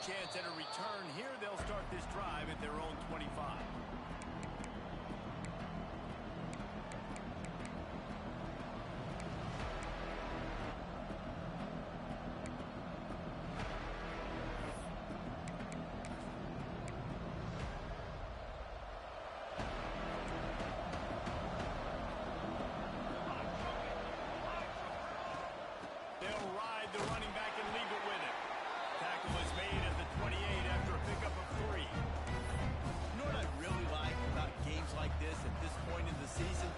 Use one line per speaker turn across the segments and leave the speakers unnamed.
chance at a return here. They'll start this drive at their own 25. They'll ride the running back and leave it with him. Tackle is made at the 28 after a pickup of 3.
You know what I really like about games like this at this point in the season?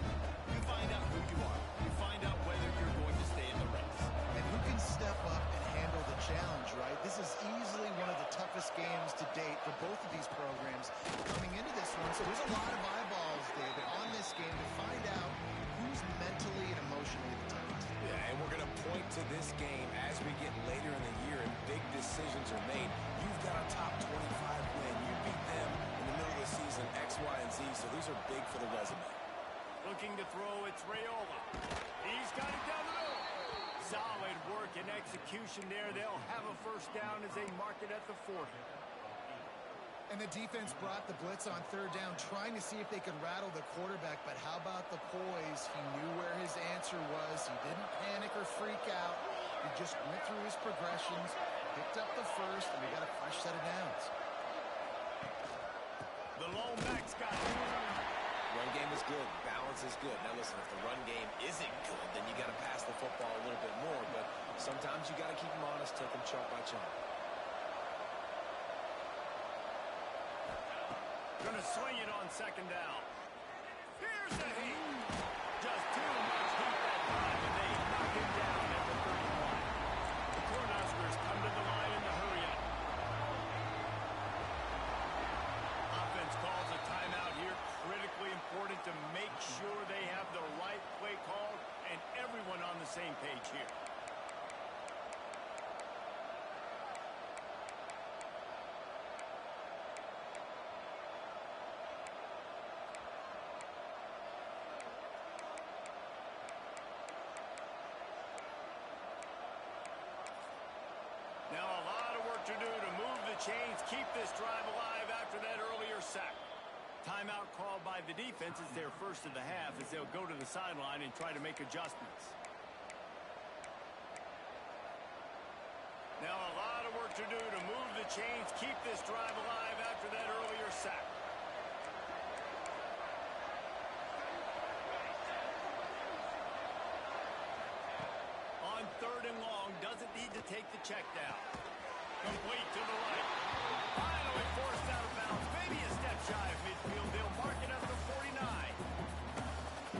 You find out who you are. You find out whether you're going to stay in the race.
And who can step up and handle the challenge, right? This is easily one of the toughest games to date for both of these programs coming into this one. So there's a lot of eyeballs, David, on this game to find out who's mentally and emotionally the toughest.
Yeah, and we're going to point to this game as we get later in the year and big decisions are made. You've got a top 25 win. You beat them in the middle of the season, X, Y, and Z, so these are big for the resume.
Looking to throw, it's Raiola. He's got it down the middle. Solid work and execution there. They'll have a first down as they mark it at the 40.
And the defense brought the blitz on third down, trying to see if they could rattle the quarterback. But how about the poise? He knew where his answer was. He didn't panic or freak out. He just went through his progressions, picked up the first, and we got a fresh set of downs.
The lone back's got it.
Run game is good. Balance is good. Now listen, if the run game isn't good, then you got to pass the football a little bit more. But sometimes you got to keep them honest, take them chunk by chunk.
Going to swing it on second down. Here's the heat. Just too much heat that time, and they knock him down at the 31. The Cornhuskers come to the line in the hurry-up. Offense calls a timeout here. Critically important to make sure they have the right play call and everyone on the same page here. Now a lot of work to do to move the chains, keep this drive alive after that earlier sack. Timeout called by the defense is their first of the half as they'll go to the sideline and try to make adjustments. Now a lot of work to do to move the chains, keep this drive alive after that earlier sack. On third and long, doesn't need to take the check down. Complete to the right. Finally forced out of bounds. Maybe a step shy of midfield. They'll mark it up to 49.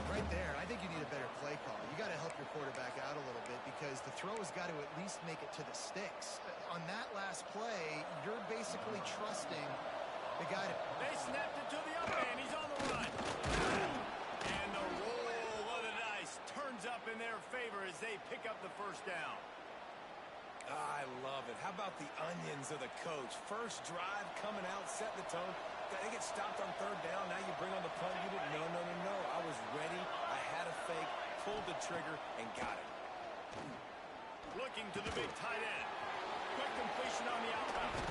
Right there, I think you need a better play call. You got to help your quarterback out a little bit because the throw has got to at least make it to the sticks. On that last play, you're basically trusting the guy to...
They snapped it to the other end. He's on the run. And the roll of the dice turns up in their favor as they pick up the first down.
I love it. How about the onions of the coach? First drive coming out, setting the tone. They get stopped on third down. Now you bring on the punt. You didn't. No. I was ready. I had a fake, pulled the trigger, and got it.
Looking to the big tight end. Quick completion on the outroute.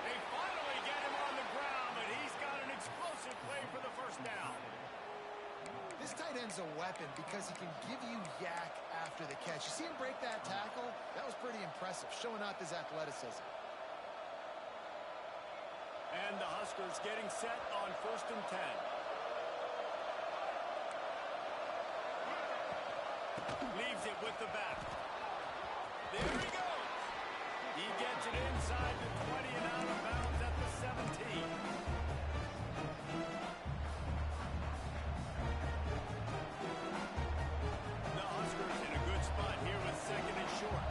They finally get him on the ground, but he's got an explosive play for the first down.
This tight end's a weapon because he can give you yak after the catch. You see him break that tackle? That was pretty impressive, showing off his athleticism.
And the Huskers getting set on 1st and 10. Leaves it with the back. There he goes. He gets it inside the 20 and out of bounds at the 17. Here with second and short.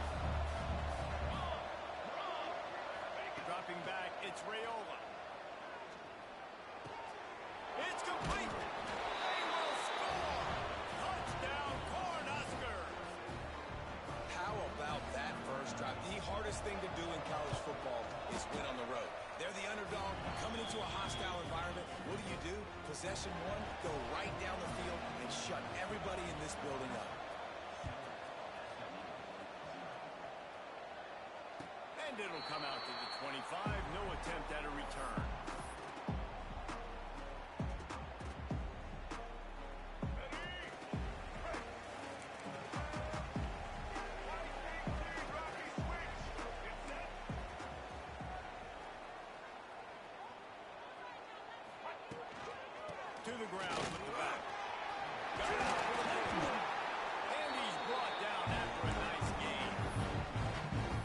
Dropping back, it's Raiola. It's complete. They will score. Touchdown, Cornhuskers.
How about that first drive? The hardest thing to do in college football is win on the road. They're the underdog coming into a hostile environment. What do? Possession one, go right down the field and shut everybody in this building up.
And it'll come out to the 25. No attempt at a return. To the ground with the back. Got it out for the ball. And he's brought down after a nice gain.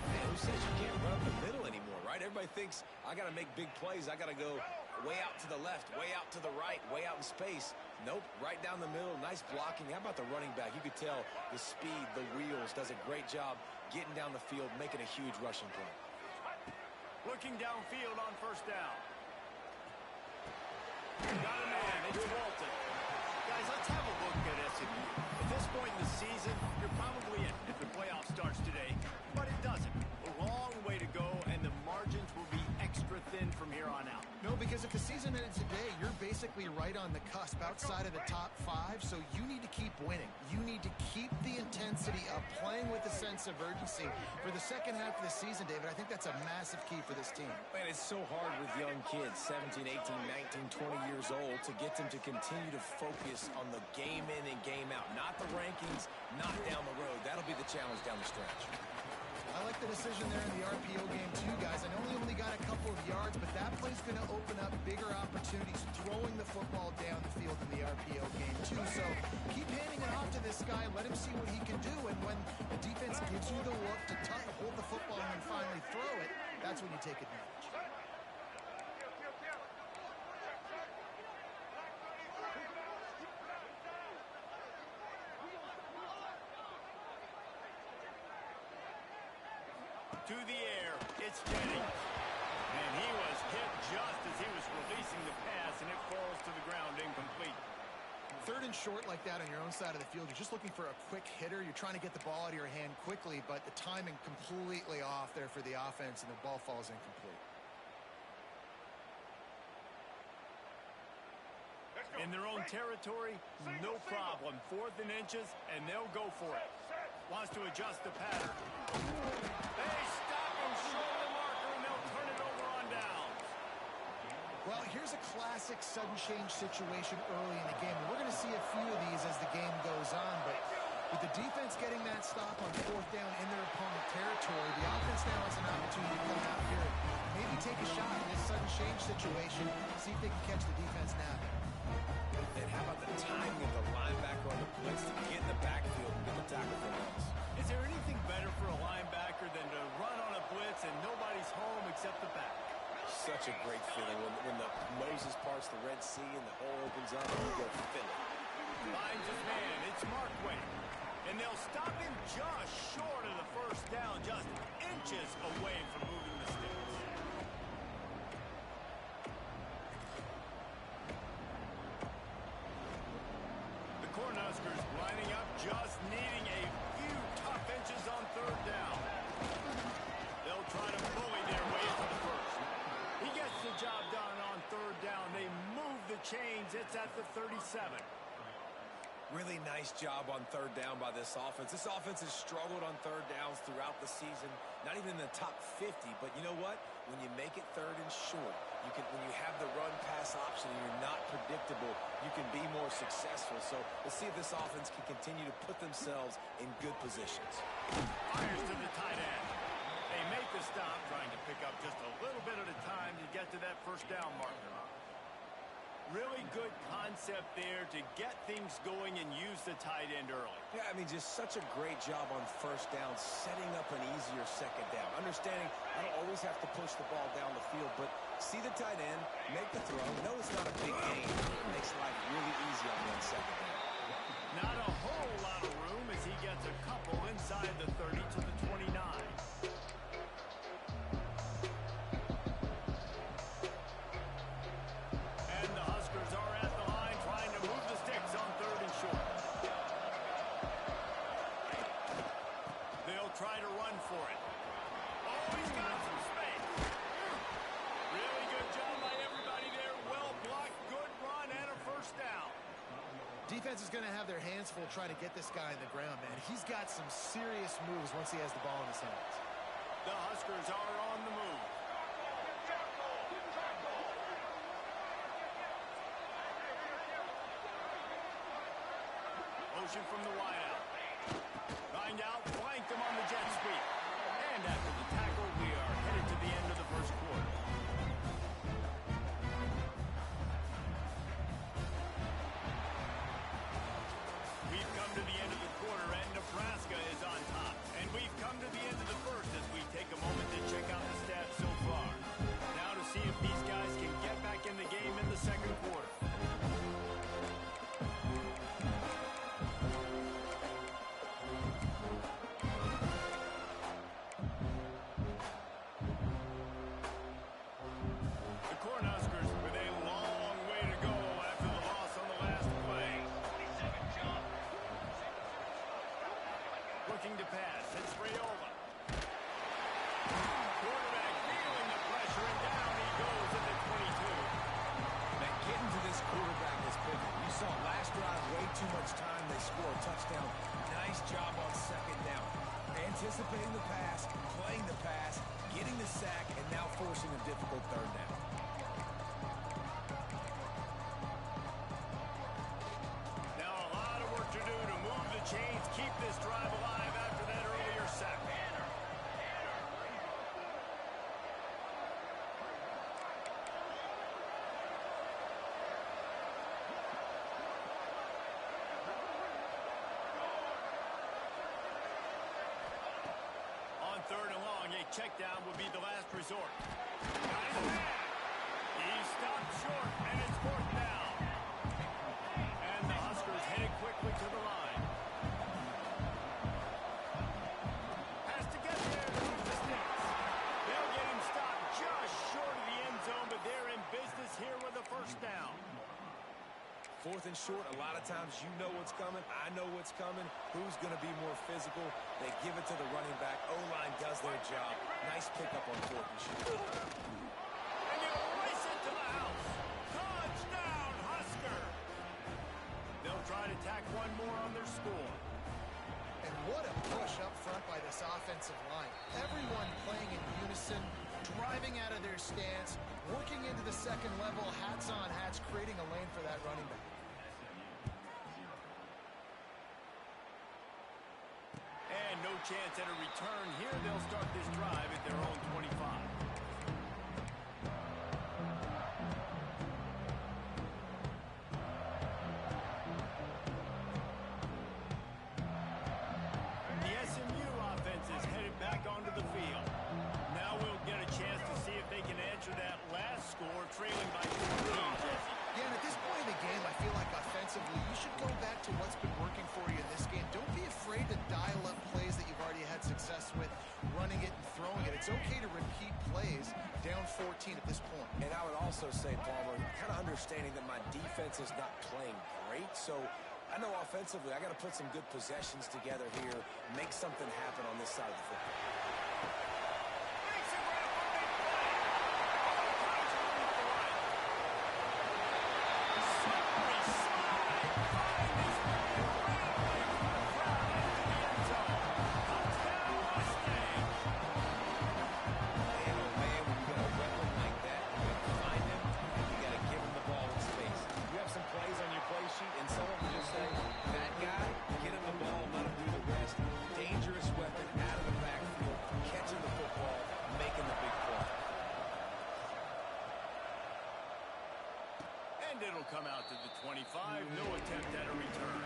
Man, who says you can't run up the middle anymore, right? Everybody thinks I got to make big plays. I got to go way out to the left, way out to the right, way out in space. Nope, right down the middle. Nice blocking. How about the running back? You could tell the speed, the wheels, does a great job getting down the field, making a huge rushing play.
Looking downfield on first down. Got a man. It's Walton. Guys, let's have a look at SMU. At this point in the season, you're probably in if the playoff starts today, but it doesn't. A long way to go, and the margins will be extra thin from here on out.
No, because if the season ended today, you're basically right on the cusp outside of the top 5, so you need to keep winning. You need to keep the intensity up, playing with a sense of urgency for the second half of the season, David. I think that's a massive key for this team.
Man, it's so hard with young kids, 17, 18, 19, 20 years old, to get them to continue to focus on the game in and game out. Not the rankings, not down the road. That'll be the challenge down the stretch.
I like the decision there in the RPO game too, guys. I know he only got a couple of yards, but that play's going to open up bigger opportunities throwing the football down the field in the RPO game too. So keep handing it off to this guy. Let him see what he can do. And when the defense gives you the look to hold the football and then finally throw it, that's when you take advantage.
To the air, it's Jennings. And he was hit just as he was releasing the pass, and it falls to the ground incomplete.
Third and short like that on your own side of the field, you're just looking for a quick hitter. You're trying to get the ball out of your hand quickly, but the timing completely off there for the offense, and the ball falls incomplete.
In their own territory, no problem. 4th and inches, and they'll go for it. Wants to adjust the pattern. They stop him short of the marker, and they'll turn it over on downs.
Well, here's a classic sudden change situation early in the game. And we're going to see a few of these as the game goes on, but with the defense getting that stop on 4th down in their opponent territory, the offense now has an opportunity to come out here and maybe take a shot in this sudden change situation, see if they can catch the defense napping.
And how about the timing of the linebacker on the blitz to get in the backfield and get the tackle for loss?
Is there anything better for a linebacker than to run on a blitz and nobody's home except the back?
Such a great feeling when the Moses parts the Red Sea and the hole opens up and you go fill it.
Finds his man. It's Markway. And they'll stop him just short of the first down, just inches away from moving the sticks. Cornhuskers lining up, just needing a few tough inches on 3rd down. They'll try to bully their way to the first. He gets the job done on 3rd down. They move the chains. It's at the 37.
Really nice job on 3rd down by this offense. This offense has struggled on 3rd downs throughout the season. Not even in the top 50, but you know what? When you make it 3rd and short, when you have the run-pass option and you're not predictable, you can be more successful. So let's see if this offense can continue to put themselves in good positions.
Fires to the tight end. They make the stop, trying to pick up just a little bit at a time to get to that first down marker. Really good concept there to get things going and use the tight end early.
Yeah, I mean, just such a great job on first down, setting up an easier second down. Understanding I don't always have to push the ball down the field, but see the tight end, make the throw. No, it's not a big gain. It makes life really easy on that second down.
Not a whole lot of room as he gets a couple inside the 30 to the 29. Try to run for it. Oh, he's got some space. Really good job by everybody there. Well blocked, good run, and a first down.
Defense is going to have their hands full trying to get this guy in the ground, man. He's got some serious moves once he has the ball in his hands.
The Huskers are on the move. Motion from the wideout. Lined out, flanked him on the jet sweep. And after the tackle, we are headed to the end of the first quarter. We've come to the end of the quarter, and Nebraska is on top. And we've come to the end of the first as we take a moment to check out the stats so far. Now to see if these guys can get back in the game in the second quarter. Looking to pass. It's Rayola. Quarterback feeling the pressure, and down he goes at the 22.
Now, getting to this quarterback is pivot. You saw last drive, way too much time. They score a touchdown. Nice job on second down. Anticipating the pass, playing the pass, getting the sack, and now forcing a difficult third down.
Now a lot of work to do to move the chains, keep this drive alive after that earlier sack. On third and long, a check down would be the last resort. Got his man. He stopped short, and it's fourth down. And the Huskers headed quickly to the line. Has to get there to move the sticks. They'll get him stopped just short of the end zone, but they're in business here with a first down.
Fourth and short, a lot of times you know what's coming. I know what's coming. Who's going to be more physical? They give it to the running back. O-line does their job. Nice pickup on fourth and short.
And you race it to the house. Touchdown, Husker. They'll try to tack one more on their score.
And what a push up front by this offensive line. Everyone playing in unison, driving out of their stance, working into the second level, hats on hats, creating a lane for that running back.
And no chance at a return here. They'll start this drive at their own 25. The SMU offense is headed back onto the field. Now we'll get a chance to see if they can answer that last score, trailing by 14, Jesse.
Yeah, and at this point in the game, I feel like offensively, you should go back to what's been working for you in this game. Don't be afraid to dial up plays that you've already had success with, running it and throwing it. It's okay to repeat plays down 14 at this point.
And I would also say, Palmer, kind of understanding that my defense is not playing great, so I know offensively I got to put some good possessions together here, make something happen on this side of the football.
And it'll come out to the 25. No attempt at a return.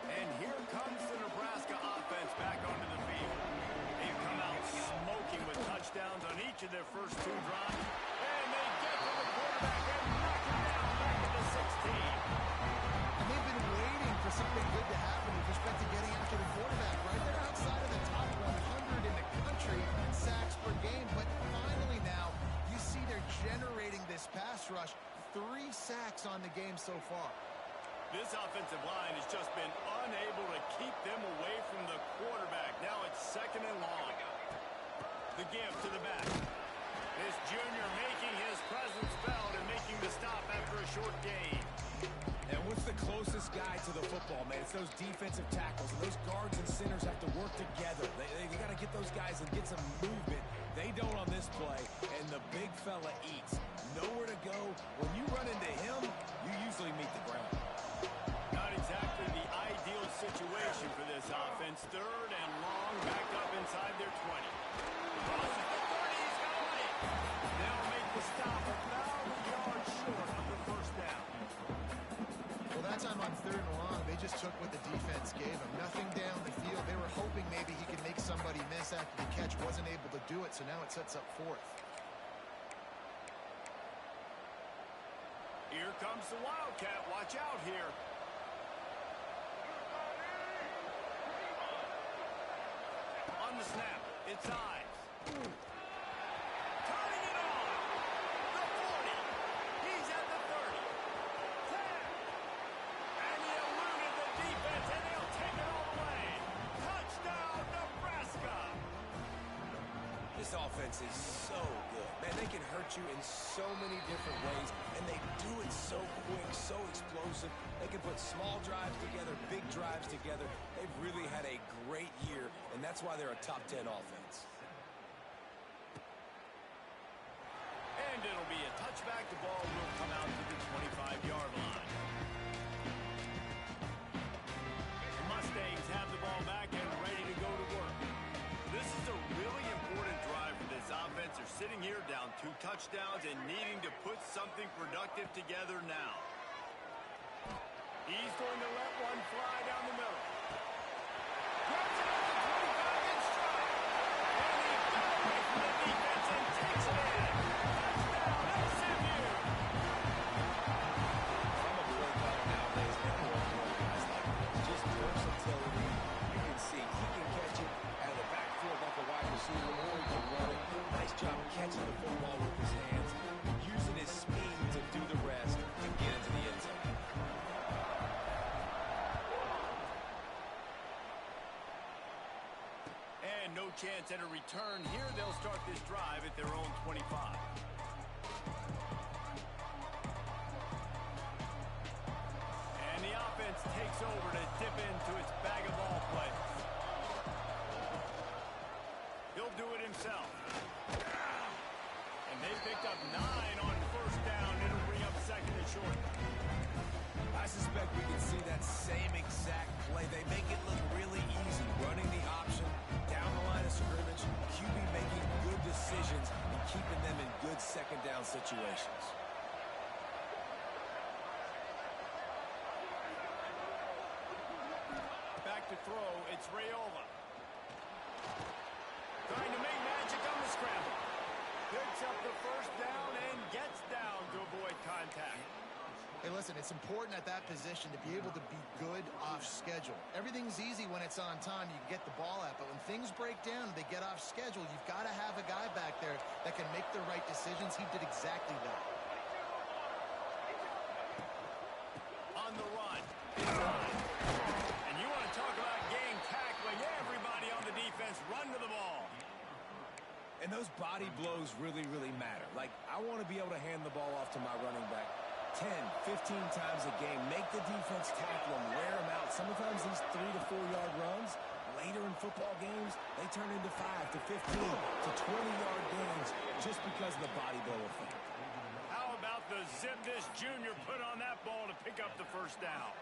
And here comes the Nebraska offense back onto the field. They've come out smoking with touchdowns on each of their first two drives. And they get to the quarterback and knock him down back at the 16.
And they've been waiting for something good to happen with respect to getting after the quarterback, right? They're outside of the top 100 in the country in sacks per game, but finally now you see they're generating this pass rush. 3 sacks on the game so far.
This offensive line has just been unable to keep them away from the quarterback. Now it's second and long. The give to the back. This junior making his presence felt and making the stop after a a short gain.
And what's the closest guy to the football, man? It's those defensive tackles. And those guards and centers have to work together. They got to get those guys and get some movement. They don't on this play, and the big fella eats. Nowhere to go. When you run into him, you usually meet the ground.
Not exactly the ideal situation for this offense. Third and long, back up inside their 20. Crosses the 30, he's got it. They'll make the stop about a yard short of the first down.
Well, that time on third and long, they just took what the defense gave them. Nothing down the field. They were hoping maybe he could make somebody miss after the catch. Wasn't able to do it, so now it sets up fourth.
Here comes the Wildcat. Watch out here. On the snap, it's Ives. Turning it on. The 40. He's at the 30. 10. And he eluded the defense, and they'll take it all the way. Touchdown, Nebraska.
This offense is so good. Man, they can hurt you in so many different ways, and they do it so quick, so explosive. They can put small drives together, big drives together. They've really had a great year, and that's why they're a top 10 offense.
And it'll be a touchback. The ball will come out to the 25-yard line. The Mustangs have the ball back and ready to go to work. This is a really important drive for this offense. They're sitting here down 2 touchdowns and needing to put something productive together now. He's going to let one fly down the middle. Grabs it at the 25 in stride. And he got away from the defense and takes it in. Touchdown, SMU.
I'm a play caller nowadays. Man, I love guys like just versatility. You can see he can catch it out of the backfield like a wide receiver, or he can run it. Nice job catching the football with his hands, using his speed to do the rest and get into the end zone.
And no chance at a return here. They'll start this drive at their own 25. And the offense takes over to dip into its bag of ball plays. He'll do it himself. And they picked up 9 on first down. It'll bring up second and short.
I suspect we can see that same exact play. They make it look really easy, running the option down the line of scrimmage, QB making good decisions and keeping them in good second down situations.
Back to throw, it's Rayola. Trying to make magic on the scramble. Picks up the first down and gets down to avoid contact.
Hey, listen, it's important at that position to be able to be good off schedule. Everything's easy when it's on time. You can get the ball out. But when things break down, they get off schedule, you've got to have a guy back there that can make the right decisions. He did exactly that.
On the run. And you want to talk about game tackling. Everybody on the defense run to the ball.
And those body blows really, really matter. Like, I want to be able to hand the ball off to my running back 10, 15 times a game. Make the defense tackle them, wear them out. Sometimes these 3 to 4 yard runs, later in football games, they turn into 5 to 15 to 20-yard gains just because of the body blow effect.
How about the zip this junior put on that ball to pick up the first down?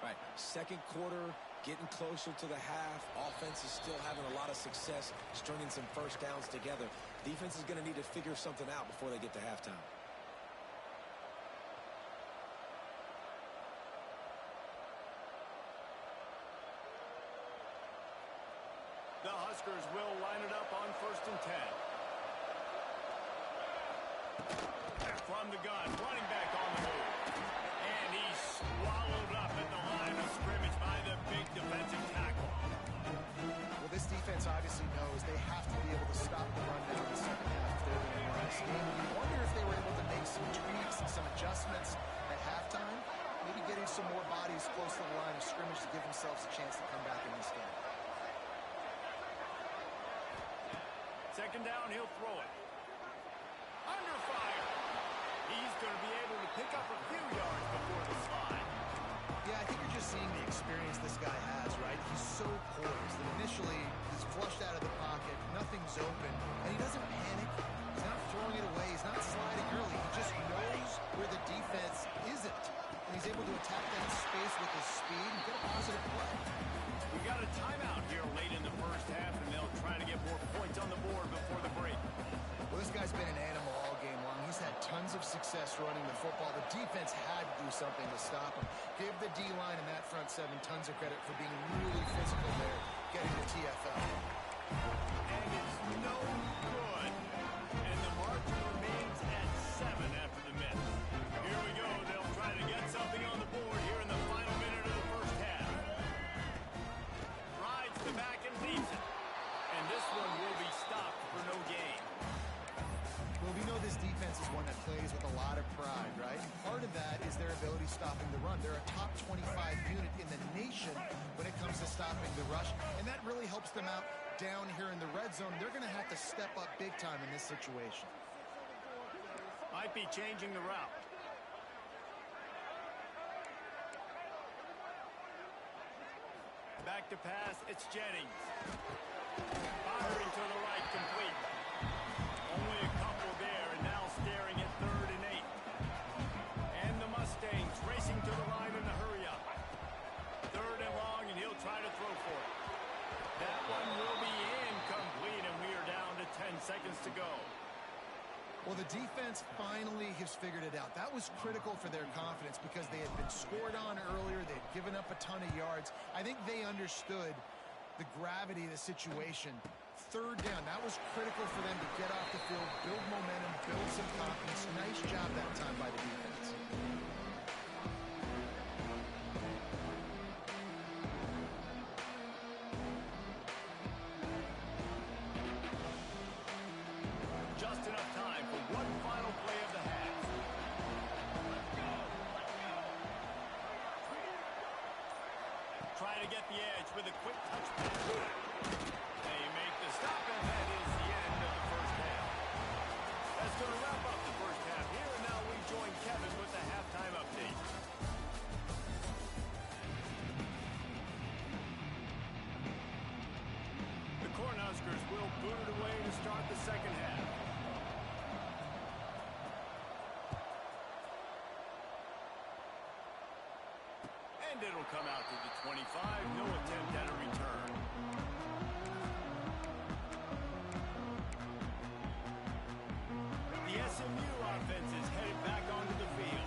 Right, second quarter, getting closer to the half. Offense is still having a lot of success stringing some first downs together. Defense is going to need to figure something out before they get to halftime.
The Huskers will line it up on 1st and 10. From the gun, running back on the move. And he's swallowed up at the line of scrimmage by the big defensive tackle.
Well, this defense obviously knows they have to be able to stop the run down in the second half if they're going to win this game. You wonder if they were able to make some tweaks and some adjustments at halftime, maybe getting some more bodies close to the line of scrimmage to give themselves a chance to come back in this game.
Second down, he'll throw it. Under fire. He's going to be able to pick up a
seeing the experience this guy has, right? He's so poised. And initially, he's flushed out of the pocket. Nothing's open. And he doesn't panic. He's not throwing it away. He's not sliding early. He just knows where the defense isn't. And he's able to attack that space with his speed and get a positive play.
We got a timeout here late in the first half, and they'll try to get more points on the board before the break.
Well, this guy's been an animal all game long. He's had tons of success running the football. The defense had to do something to stop him. Give the D-line and that front seven tons of credit for being really physical there, getting the TFL.
And it's no good. And the margin remains at 7 after the miss. Here we go. They'll try to get something on the board here in the final minute of the first half. Rides the back and leaves it. And this one will be stopped for no gain.
Well, we know this defense is one that plays with a lot of pride, right? And part of that is their ability stopping the run. They're a top 25 unit in the nation when it comes to stopping the rush, and that really helps them out down here in the red zone. They're going to have to step up big time in this situation.
Might be changing the route. Back to pass, it's Jennings. Firing to the right, complete. Only a couple there, and now staring at 3rd and 8. And the Mustangs racing to the line in the hurry up. 3rd and long, and he'll try to throw for it. That one will be incomplete, and we are down to 10 seconds to go.
Well, the defense finally has figured it out. That was critical for their confidence because they had been scored on earlier. They had given up a ton of yards. I think they understood the gravity of the situation. 3rd down, that was critical for them to get off the field, build momentum, build some confidence. Nice job that time by the defense.
Just enough time for one final play of the half. Try to get the edge with a quick touch pass. They make the stop, and that is the end of the first half. That's going to wrap up the first half here, and now we join Kevin with the halftime update. The Cornhuskers will boot it away to start the second half. And it'll come out to the 25. No attempt at a return. The SMU offense is headed back onto the field.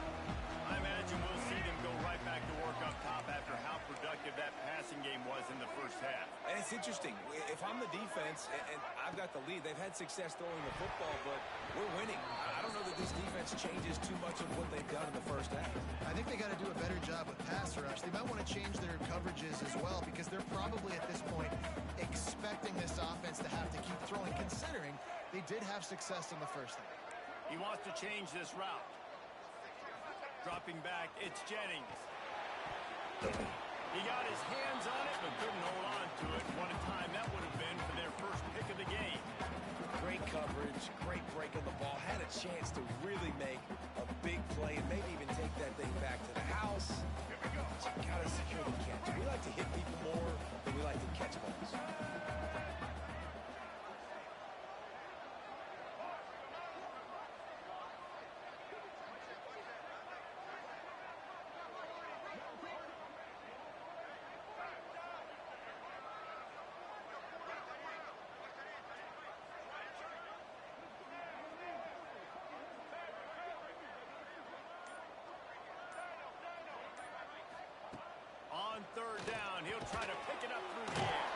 I imagine we'll see them go right back to work up top after how productive that passing game was in the first half.
And it's interesting. If I'm the defense and I've got the lead, they've had success throwing the football, but we're winning. I don't know that this defense changes too much of what they've done in the first half.
I think they got to do a better job with pass rush. They might want to change their coverages as well because they're probably at this point expecting this offense to have to keep throwing, considering they did have success in the first half.
He wants to change this route. Dropping back, it's Jennings. He got his hands on it, but couldn't hold on to it. What a time that would have been for their first pick of the game.
Great coverage, great break on the ball. Had a chance to really make a big play and maybe even take that thing back to the house. Here we go. But you got to secure the catch. We like to hit people more than we like to catch balls.
On 3rd down, he'll try to pick it up through the air.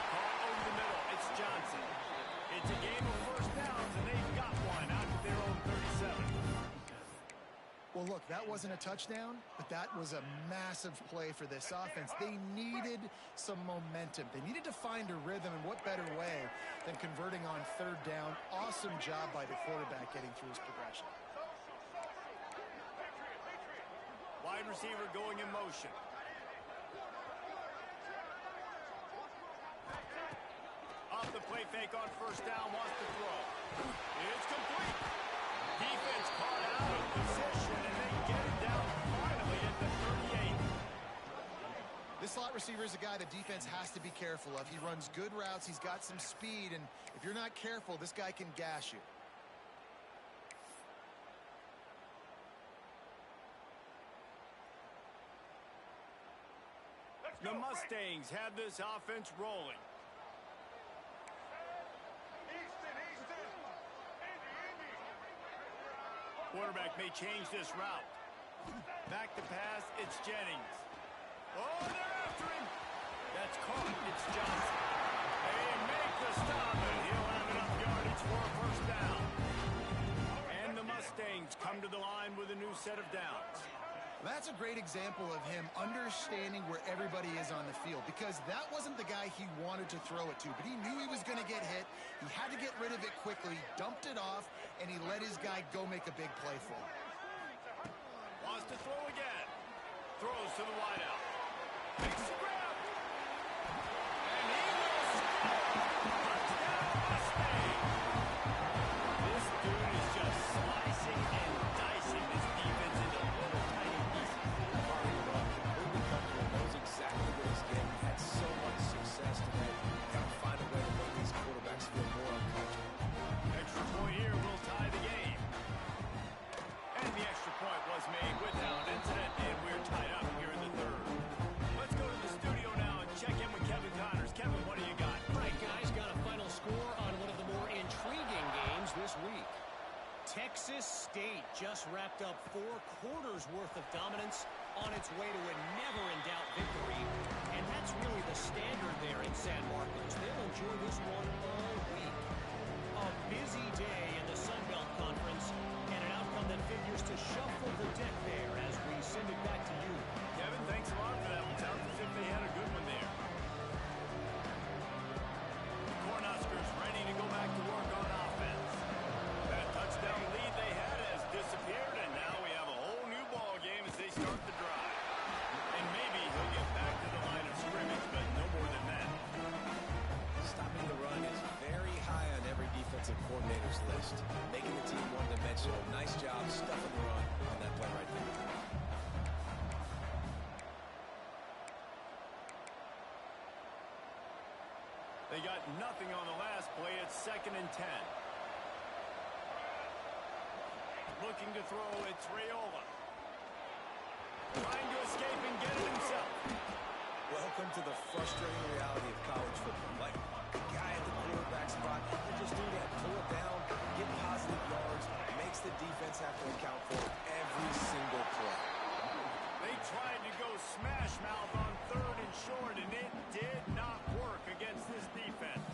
Caught over the middle, it's Johnson. It's a game of first downs, and they've got one out to their own 37.
Well, look, that wasn't a touchdown, but that was a massive play for this offense. They needed some momentum. They needed to find a rhythm, and what better way than converting on 3rd down. Awesome job by the quarterback getting through his progression.
Wide receiver going in motion. Off the play fake on 1st down, wants to throw. It's complete. Defense caught out of position, and they get it down finally at the 38.
receiver is a guy the defense has to be careful of. He runs good routes. He's got some speed, and if you're not careful, this guy can gash you.
The Mustangs have this offense rolling. Quarterback may change this route. Back to pass, it's Jennings. Oh, they're after him. That's caught. It's Johnson. They make the stop, and he'll have enough yardage for a first down. And the Mustangs come to the line with a new set of downs.
That's a great example of him understanding where everybody is on the field, because that wasn't the guy he wanted to throw it to, but he knew he was going to get hit. He had to get rid of it quickly, dumped it off, and he let his guy go make a big play for him.
Wants to throw again. Throws to the wideout. Makes the grab. And he will score. Touchdown, Mustang. This dude is just slicing and dicing this defense into little tiny pieces.
Completely comfortable. Knows exactly what he's getting. Had so much success today. Got to find a way to make these quarterbacks feel more uncomfortable.
Extra point here will tie the game. And the extra point was made without incident, and we're tied up here in the third. Let's go to the studio now and check in with Kevin Connors. Kevin, what do you got?
All right, guys, got a final score on one of the more intriguing games this week. Texas State just wrapped up 4 quarters worth of dominance on its way to a never-in-doubt victory. And that's really the standard there in San Marcos. They'll enjoy this one all week. A busy day in the Sun Belt Conference, and an outcome that figures to shuffle the deck there as we send it back to you.
Kevin, thanks a lot for that. It sounds as if they had a good one there. The Cornhuskers ready to go back to work on offense. That touchdown lead they had has disappeared, and now we have a whole new ball game as they start the drive. And maybe he'll get back to the line of scrimmage, but no more than that.
Stopping the run is very high on every defensive coordinator's list. Making the team one-dimensional. Nice job stuffing the run on that play right there.
They got nothing on the last play. It's 2nd and 10. Looking to throw, it's Raiola. Trying to escape and get it himself.
Welcome to the frustrating reality of college football. Like, the guy at the quarterback spot, they just do that. Pull it down, get positive yards, makes the defense have to account for every single play.
They tried to go smash mouth on 3rd and short, and it did not work against this defense.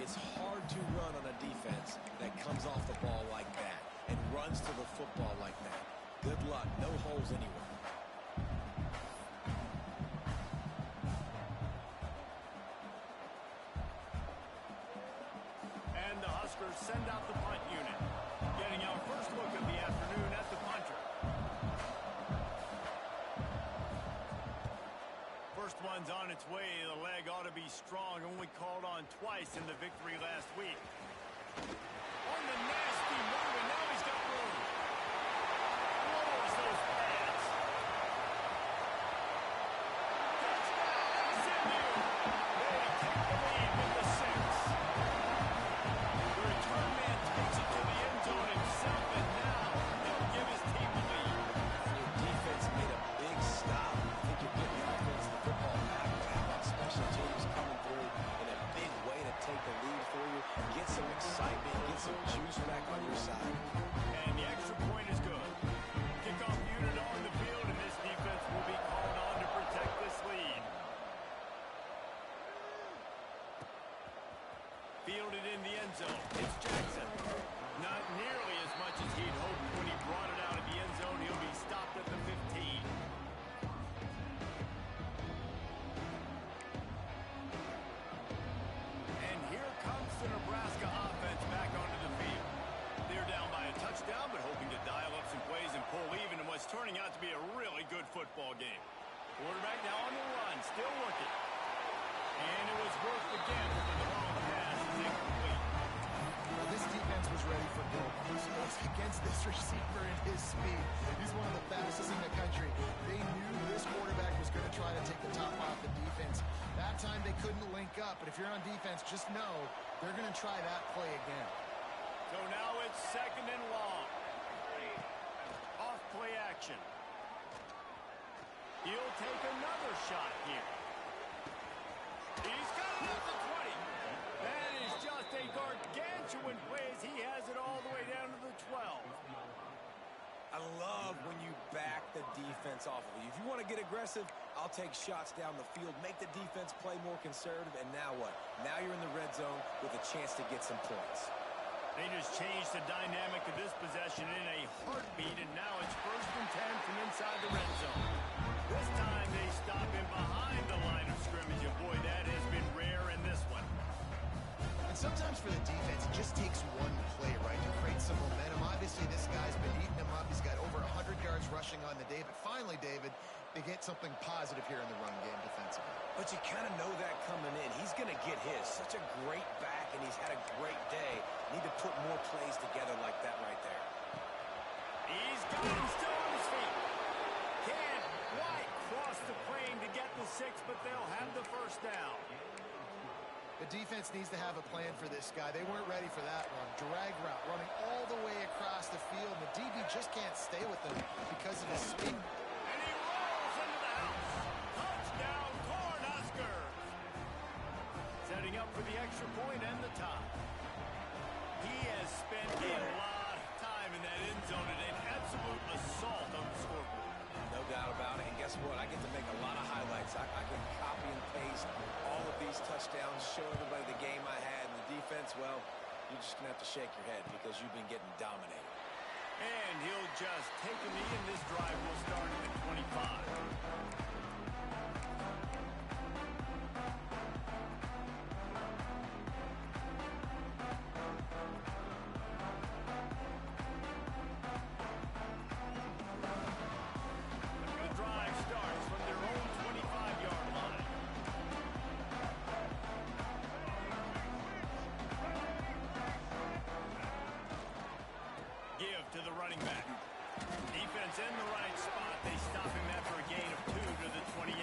It's hard to run on a defense that comes off the ball like that and runs to the football like that. Good luck. No holes anywhere.
And the Huskers send out the punt unit. Getting our first look of the afternoon at the punter. First one's on its way. The leg ought to be strong. Only called on twice in the victory last week. On the nasty move, and now he's got room. Lowers those pads. Touchdown, SMU. They take the lead with the 6. The return man takes it to the end zone himself, and now he'll give his team the lead.
Your defense made a big stop. I think you're getting the offense the football back. How about special teams coming through in a big way to take the lead for you? Get some excitement, get some juice back on your side.
And the extra point is good. Kickoff unit on the field, and this defense will be called on to protect this lead. Fielded in the end zone. It's Jackson. Not nearly as much as he'd hoped when he brought it out of the end zone. He'll be stopped at the 15. And here comes the Nebraska offense back onto the field. They're down by a touchdown, but hoping to dial up some plays and pull even in what's turning out to be a really good football game. Quarterback now on the run, still looking. And it was worth again, but the long pass is incomplete.
Well, this defense was ready for goals. Again, against this receiver and his speed. He's one of the fastest in the country. They knew this quarterback was going to try to take the top off the defense. That time they couldn't link up, but if you're on defense, just know they're going to try that play again.
So now it's 2nd and long. Off play action. He'll take another shot here. He's got it at the 20. That is just a gargantuan play as he has it all the way down to the 12.
I love when you back the defense off of you. If you want to get aggressive, I'll take shots down the field, make the defense play more conservative, and now what? Now you're in the red zone with a chance to get some points.
They just changed the dynamic of this possession in a heartbeat, and now it's 1st and 10 from inside the red zone. This time they stop him behind the line of scrimmage, and boy, that has been rare in this one.
And sometimes for the defense, it just takes one play, right, to create some momentum. Obviously, this guy's been eating him up. He's got over 100 yards rushing on the day, but finally, David, they get something positive here in the run game defensively.
But you kind of know that coming in. He's going to get his. Such a great back, and he's had a great day. Need to put more plays together like that right there.
He's got him still on his feet. Can't quite cross the plane to get the 6, but they'll have the 1st down.
The defense needs to have a plan for this guy. They weren't ready for that one. Drag route, running all the way across the field. The DB just can't stay with him because of his speed.
And he rolls into the house. Touchdown, Cornhuskers. Setting up for the extra point and the tie. He has spent a lot of time in that end zone and an absolute assault on the scoreboard.
No doubt about it. And guess what? I get to make a lot of highlights. I can copy and paste all of these touchdowns, show everybody the game I had. And the defense, well, you're just going to have to shake your head because you've been getting dominated.
And he'll just take a knee, and this drive will start at the 25. To the running back. Defense in the right spot. They stop him after a gain of 2 to the 28.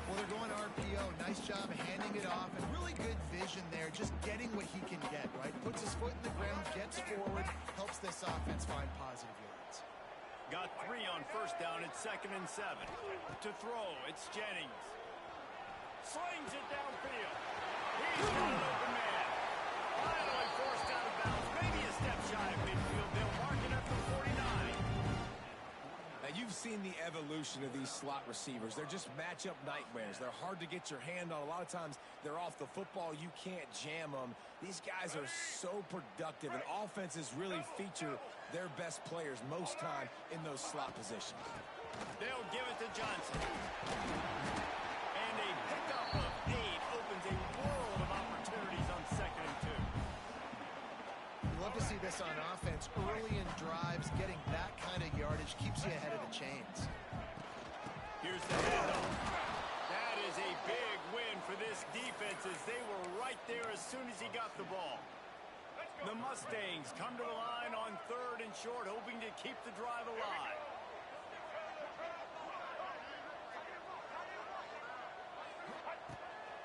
Well, they're going RPO. Nice job handing it off, and really good vision there, just getting what he can get, right? Puts his foot in the ground, gets forward, helps this offense find positive yards.
Got 3 on 1st down. It's 2nd and 7. To throw, it's Jennings. Slings it downfield. He's got an open man. Finally forced out of bounds. Maybe a step shy of midfield. They'll mark it up to 49.
Now, you've seen the evolution of these slot receivers. They're just matchup nightmares. They're hard to get your hand on. A lot of times, they're off the football. You can't jam them. These guys are so productive, and offenses really feature their best players most time in those slot positions.
They'll give it to Johnson. And a pickup of 8 opens a world of opportunities on 2nd and 2.
You love to see this on offense. Early in drives, getting that kind of yardage keeps you ahead of the chains.
Here's the handoff. That is a big win for this defense as they were right there as soon as he got the ball. The Mustangs come to the line on 3rd and short, hoping to keep the drive alive.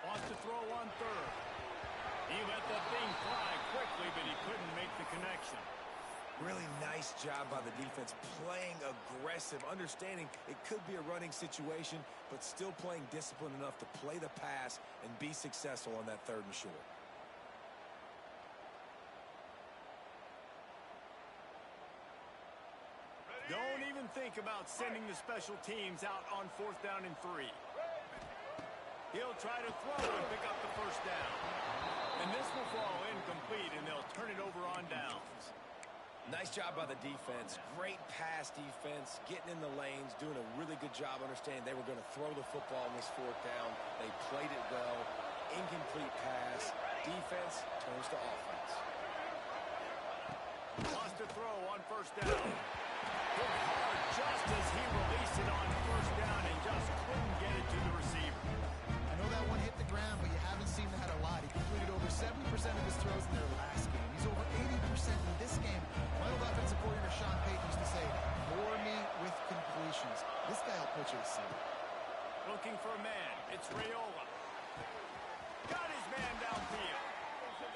Wants to throw on 3rd. He let that thing fly quickly, but he couldn't make the connection.
Really nice job by the defense, playing aggressive, understanding it could be a running situation, but still playing disciplined enough to play the pass and be successful on that 3rd and short.
Don't even think about sending the special teams out on 4th down and 3. He'll try to throw and pick up the 1st down. And this will fall incomplete, and they'll turn it over on downs.
Nice job by the defense. Great pass defense, getting in the lanes, doing a really good job understanding they were going to throw the football on this 4th down. They played it well. Incomplete pass. Defense turns to offense.
Wants to throw on 1st down. Hit hard just as he released it on 1st down and just couldn't get it to the receiver.
I know that one hit the ground, but you haven't seen that a lot. He completed over 70% of his throws in their last game. He's over 80% in this game.
for a man. It's Raiola. Got his man downfield.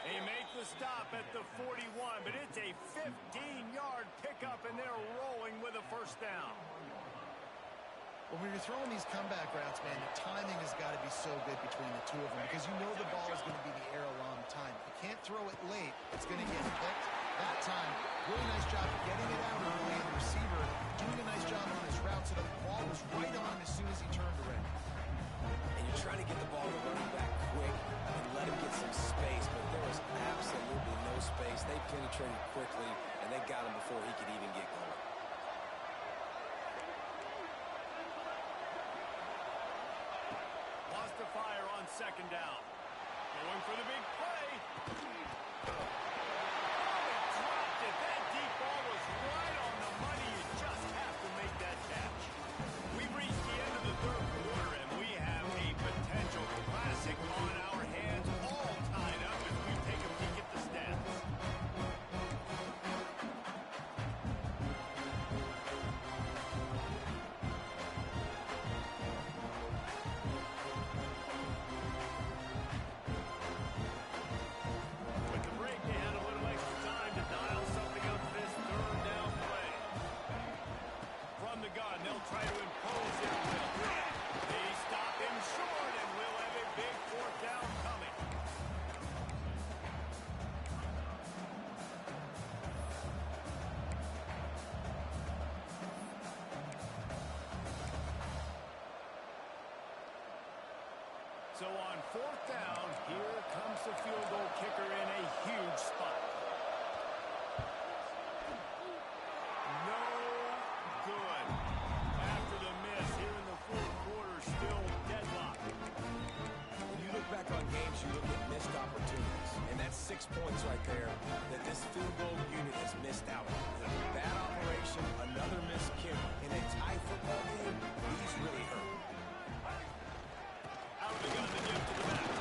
They make the stop at the 41, but it's a 15-yard pickup, and they're rolling with a first down.
Well, when you're throwing these comeback routes, man, the timing has got to be so good between the two of them because you know the ball is going to be in the air a long time. If you can't throw it late, it's going to get picked. That time, really nice job of getting it out early, and the receiver doing a nice job on his route so that the ball was right on as soon as he turned around.
And you're trying to get the ball to running back quick and let him get some space, but there was absolutely no space. They penetrated quickly, and they got him before he could even get going.
Lost the fire on second down. Going for the big play. That deep ball was right on the money. You just have to make that catch. We've reached the end of the third quarter, and we have a potential classic on our hands, all tied up as we take a peek at the stats. With the break, they had a little extra time to dial something up for this third down play. From the gun, they'll try to impose their will. They stop him short, and we'll have a big fourth down coming. So on fourth down, here comes the field goal kicker in a huge spot. No good. After the miss here in the fourth quarter, still deadlocked.
When you look back on games, you look at missed opportunities. And that's 6 points right there that this field goal unit has missed out on. Bad operation, another missed kick. In a tie football game, these really hurt.
Out of the gun, the give to the back.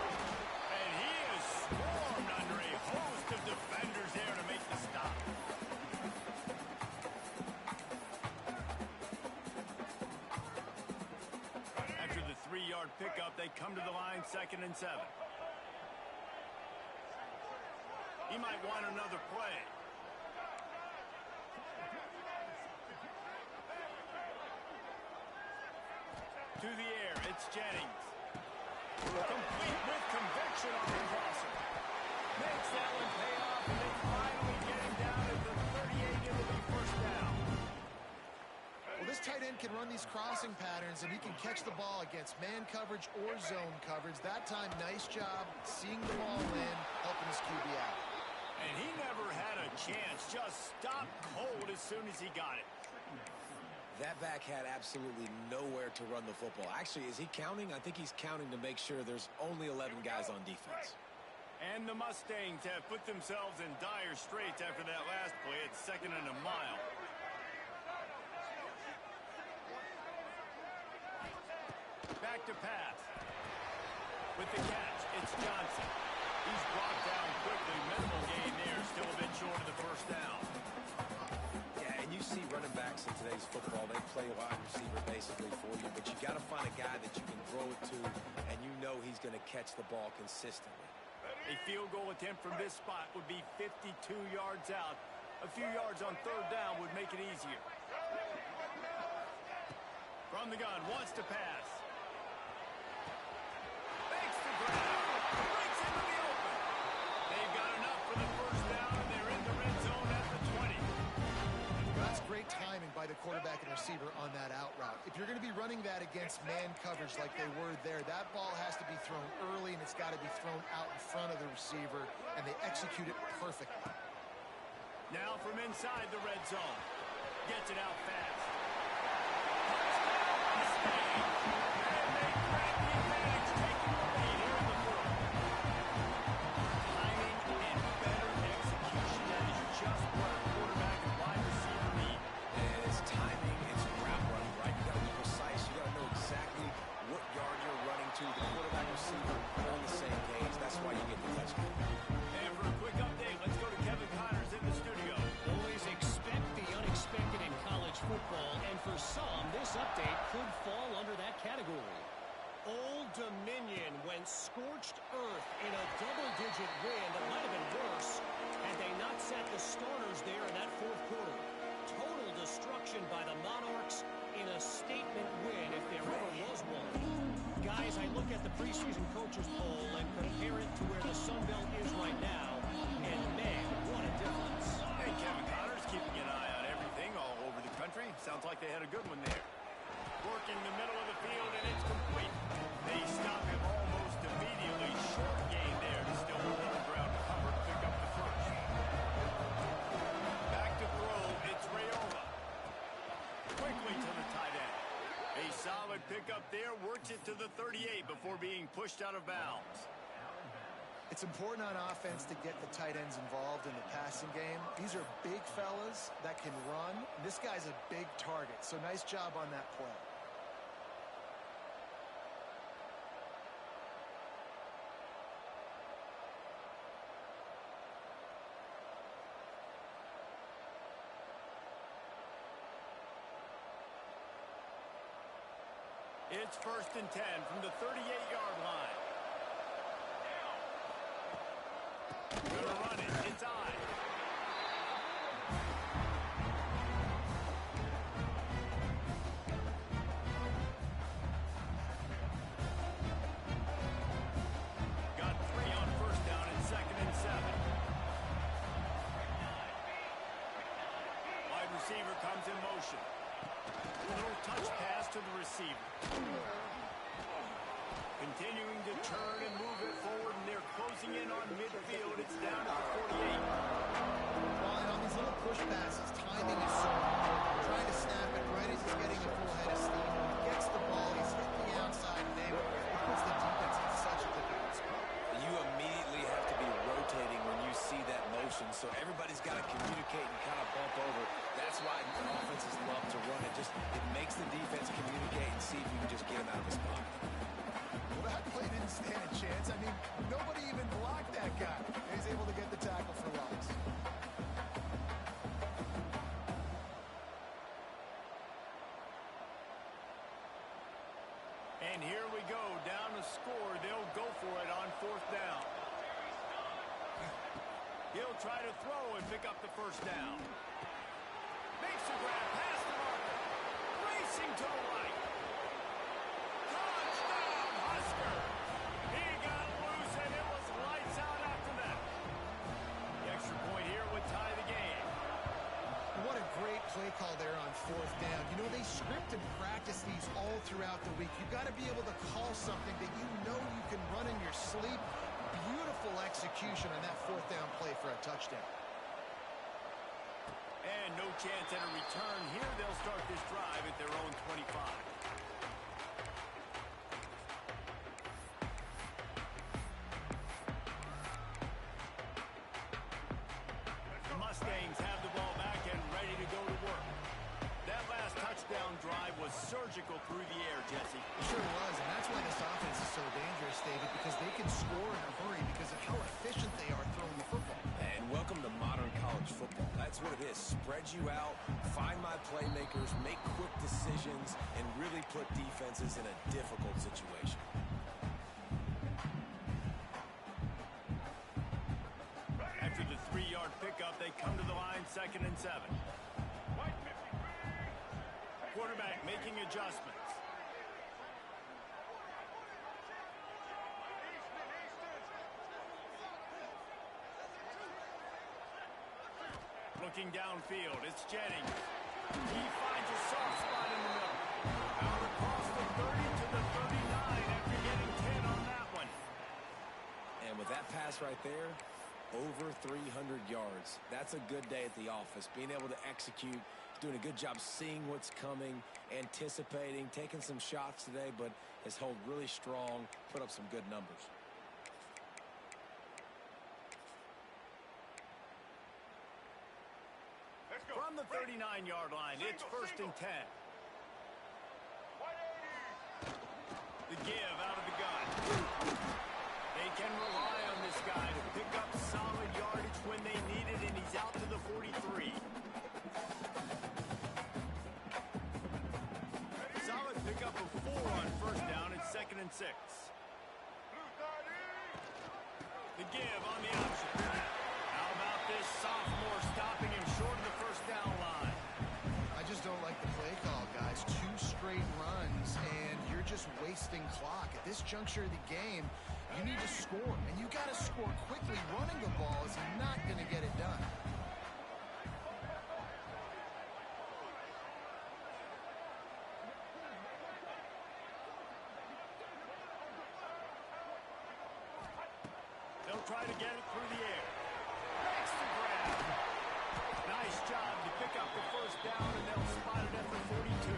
And he is swarmed under a host of defenders there to make the stop. After the 3-yard pickup, they come to the line, 2nd and 7. He might want another play. To the air, it's Jennings. Complete with conviction on the crosser. Makes that one pay off, and they finally get him down at the 38. It'll be first down.
Well, this tight end can run these crossing patterns, and he can catch the ball against man coverage or zone coverage. That time, nice job seeing the ball in, helping his QB out.
And he never had a chance. Just stopped cold as soon as he got it.
That back had absolutely nowhere to run the football. Actually, is he counting? I think he's counting to make sure there's only 11 guys on defense.
And the Mustangs have put themselves in dire straits after that last play. It's 2nd and a mile. Back to pass. With the catch, it's Johnson. He's brought down quickly. Minimal gain there. Still a bit short of the first down.
Yeah, and you see running backs in today's football, they play wide receiver basically for you, but you got to find a guy that you can throw it to, and you know he's going to catch the ball consistently.
A field goal attempt from this spot would be 52 yards out. A few yards on third down would make it easier. From the gun, wants to pass. Makes the grab. Breaks into the open. They've got enough for the first down, and they're in the red zone at the 20.
That's great timing by the quarterback and receiver on that out route. If you're going to be running that against man coverage like they were there, that ball has to be thrown early, and it's got to be thrown out in front of the receiver, and they execute it perfectly.
Now from inside the red zone. Gets it out fast. And they grab the advantage, taking the lead here in the fourth. Timing and better execution. That is just what a quarterback and wide receiver need.
And it's timing, it's route running, right? You got to be precise. You got to know exactly what yard you're running to. The quarterback receiver are on the same page. That's why you get the touchdown.
And for a quick update, let's go to Kevin Connors in the studio.
Always expect the unexpected in college football, and for some, this update could fall under that category. Old Dominion went scorched earth in a double-digit win that might have been worse had they not sat the starters there in that fourth quarter. Total destruction by the Monarchs in a statement win if there ever was one. Guys, I look at the preseason coaches poll and compare it to where the Sun Belt is right now, and man, what a difference.
And Kevin Connor's keeping an eye on everything all over the country. Sounds like they had a good one there. Working the middle of the field, and it's complete. They stop him almost immediately. Short gain there to still hold on the ground to Hubbard pick up the first. Back to throw, it's Rayola. Quickly to the tight end. A solid pickup there, works it to the 38 before being pushed out of bounds.
It's important on offense to get the tight ends involved in the passing game. These are big fellas that can run. This guy's a big target, so nice job on that play.
It's 1st and 10 from the 38-yard line. Gonna run it. It's on. Got 3 on 1st down and 2nd and 7. Wide receiver comes in motion. A little touch pass to the receiver. Continuing to turn and move it forward, and they're closing in on midfield. It's down to the 48.
Well, and on these little push passes, timing is so important. Trying to snap it right as he's getting a full head of steam. When he gets the ball, he's hitting the outside neighborhood. It puts the defense in such a difficult spot.
You immediately have to be rotating when you see that motion, so everybody's got to communicate and kind of bump over. That's why offenses love to run it. It makes the defense communicate and see if you can just get him out of his pocket.
Well, that play didn't stand a chance. I mean, nobody even blocked that guy. And he's able to get the tackle for loss.
And here we go, down to score. They'll go for it on 4th down. He'll try to throw and pick up the 1st down. Makes the grab, past the marker. Racing to the right. Touchdown, Husker. He got loose, and it was lights out after that. The extra point here would tie the game.
What a great play call there on 4th down. You know, they script and practice these all throughout the week. You've got to be able to call something that you know you can run in your sleep. Beautiful execution on that 4th down play for a touchdown.
And no chance at a return here. They'll start this drive at their own 25. The Mustangs have the ball back and ready to go to work. That last touchdown drive was surgical through the air, Jesse.
It sure was, and that's why this offense is so dangerous, David, because they can score in a hurry because of how efficient they are throwing the football.
And welcome to modern college football. That's what it is. Spread you out, find my playmakers, make quick decisions, and really put defenses in a difficult situation.
After the 3-yard pickup, they come to the line, 2nd and 7. Quarterback making adjustments. Looking downfield, it's Jennings. He finds a soft spot in the middle. Out across the 30 to the 39 after getting 10 on that one.
And with that pass right there, over 300 yards. That's a good day at the office. Being able to execute, doing a good job seeing what's coming, anticipating, taking some shots today, but has held really strong, put up some good numbers.
From the 39-yard line, it's 1st and 10. The give out of the gun. They can rely on this guy to pick up solid yardage when they need it, and he's out to the 43. Solid pickup of 4 on 1st down. It's 2nd and 6. The give on the option. How about this sophomore stopping him short of the first down line?
I just don't like the play call, guys. 2 straight runs, and you're just wasting clock. At this juncture of the game, you need to score, and you got to score quickly. Running the ball is not going to get it done.
They'll try to get it through the air. Makes the grab. Nice job to pick up the first down, and they'll spot it at the 42.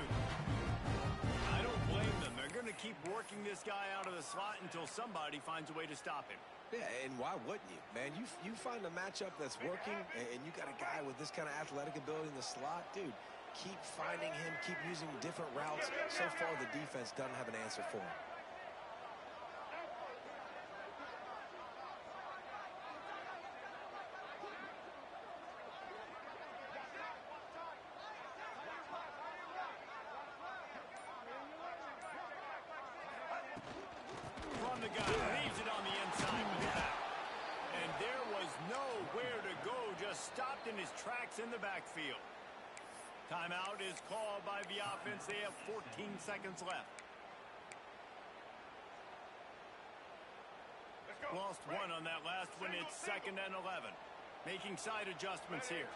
I don't blame them. They're going to keep working this guy out of the slot until somebody finds a way to stop him.
Yeah, and why wouldn't you, man? You find a matchup that's working, and you got a guy with this kind of athletic ability in the slot, dude. Keep finding him, keep using different routes. So far, the defense doesn't have an answer for him.
From the gun, leaves it on the inside with that. And there was nowhere to go, just stopped in his tracks in the backfield. Timeout is called by the offense. They have 14 seconds left. Lost one on that last one. It's 2nd and 11. Making side adjustments here.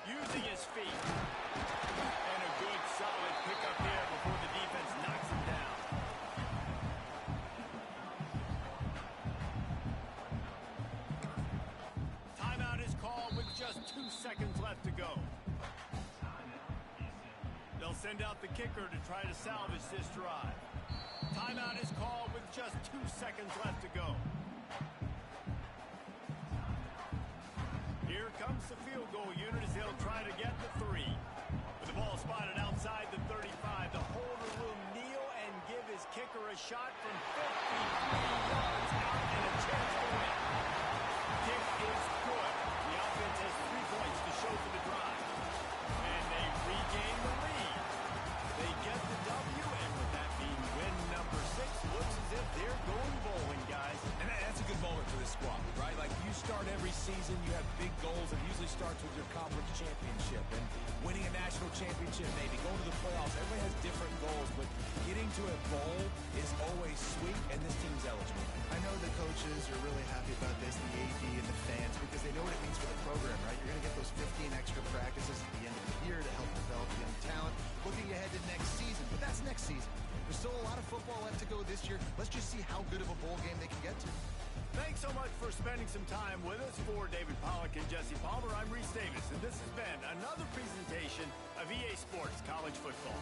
Using his feet. And a good solid pickup there before the defense knocks him down. Timeout is called with just 2 seconds left to go. They'll send out the kicker to try to salvage this drive. Timeout is called with just 2 seconds left to go. Here comes the field goal unit as they'll try to get the 3. With the ball spotted outside the 35, the holder will kneel and give his kicker a shot from 53 yards out and a chance to win. Kick is good. The offense has 3 points to show for the drive. And they regain the lead. They get the W, and with that being win number 6, looks as if they're going bowling, guys.
And that's a good moment for this squad, right? Like, you start every season, you have big goals. It usually starts with your conference championship and winning a national championship, maybe going to the playoffs. Everybody has different goals, but getting to a bowl is always sweet, and this team's eligible.
I know the coaches are really happy about this, the AD and the fans, because they know what it means for the program, right? You're going to get those 15 extra practices at the end of the year to help develop young talent. Looking ahead to next season, but that's next season. There's still a lot of football left to go this year. Let's just see how good of a bowl game they can get to.
Thanks so much for spending some time with us. For David Pollack and Jesse Palmer, I'm Reese Davis, and this has been another presentation of EA Sports College Football.